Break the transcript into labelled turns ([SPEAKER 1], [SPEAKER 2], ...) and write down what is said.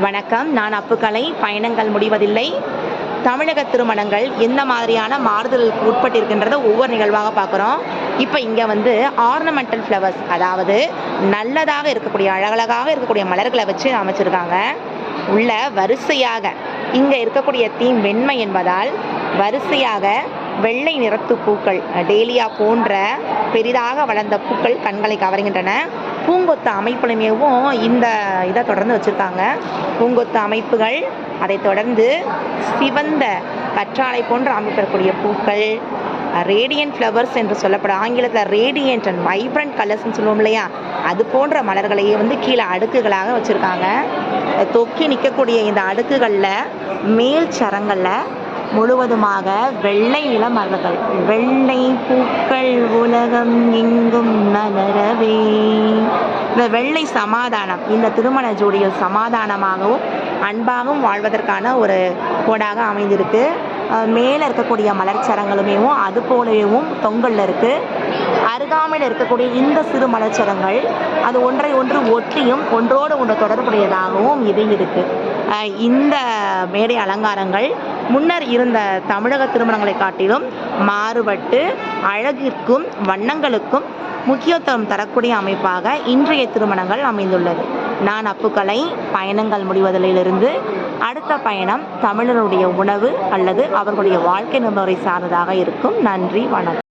[SPEAKER 1] வணக்கம். நான் அப்புக்கலை. பயணங்கள் முடிவதில்லை. தமிழக திருமணங்கள் எந்த மாதிரியான மாறுதலுக்கு உட்பட்டிருக்கின்றத ஒவ்வொரு நிகழ்வாக பார்க்குறோம். இப்போ இங்கே ஆர்னமெண்டல் ஃப்ளவர்ஸ், அதாவது நல்லதாக இருக்கக்கூடிய அழகழகாக இருக்கக்கூடிய மலர்களை வச்சு அமைச்சிருக்காங்க. உள்ள வரிசையாக இங்கே இருக்கக்கூடிய தீம் வெண்மை என்பதால் வரிசையாக வெள்ளை நிறத்து பூக்கள், டேலியா போன்ற பெரிதாக வளர்ந்த பூக்கள் கண்களை கவர்கின்றன. பூங்கொத்து அமைப்புலையுமேவும் இந்த இதை தொடர்ந்து வச்சுருக்காங்க. பூங்கொத்து அமைப்புகள், அதை தொடர்ந்து சிவந்த கற்றாழை போன்ற அமைப்பிடக்கூடிய பூக்கள், ரேடியன்ட் ஃப்ளவர்ஸ் என்று சொல்லப்படும், ஆங்கிலத்தில் ரேடியன்ட் அண்ட் வைப்ரண்ட் கலர்ஸ்ன்னு சொல்லுவோம் இல்லையா, அது போன்ற மலர்களையே கீழே அடுக்குகளாக வச்சுருக்காங்க. தொக்கி நிற்கக்கூடிய இந்த அடுக்குகளில் மேல் சரங்களில் முழுவதுமாக வெள்ளை நில மலர்கள், வெள்ளை பூக்கள் உலகம் எங்கும் மலரவே. இந்த வெள்ளை சமாதானம், இந்த திருமண ஜோடியில் சமாதானமாகவும் அன்பாகவும் வாழ்வதற்கான ஒரு கோடாக அமைந்திருக்கு. மேலே இருக்கக்கூடிய மலர்ச்சரங்களுமே அது போலவும் தொங்கல்ல இருக்குது. அருகாமையில் இருக்கக்கூடிய இந்த சிறு மலர்ச்சரங்கள் அது ஒன்றை ஒன்று ஒட்டியும் ஒன்றோடு ஒன்று தொடர்புடையதாகவும் இது இருக்குது. இந்த மேடை அலங்காரங்கள் முன்னர் இருந்த தமிழக திருமணங்களை காட்டிலும் மாறுபட்டு அழகிற்கும் வண்ணங்களுக்கும் முக்கியத்துவம் தரக்கூடிய அமைப்பாக இன்றைய திருமணங்கள் அமைந்துள்ளது. நான் அப்புக்கலை. பயணங்கள் முடிவதிலிருந்து அடுத்த பயணம் தமிழருடைய உணவு அல்லது அவர்களுடைய வாழ்க்கை முறை சார்ந்ததாக இருக்கும். நன்றி, வணக்கம்.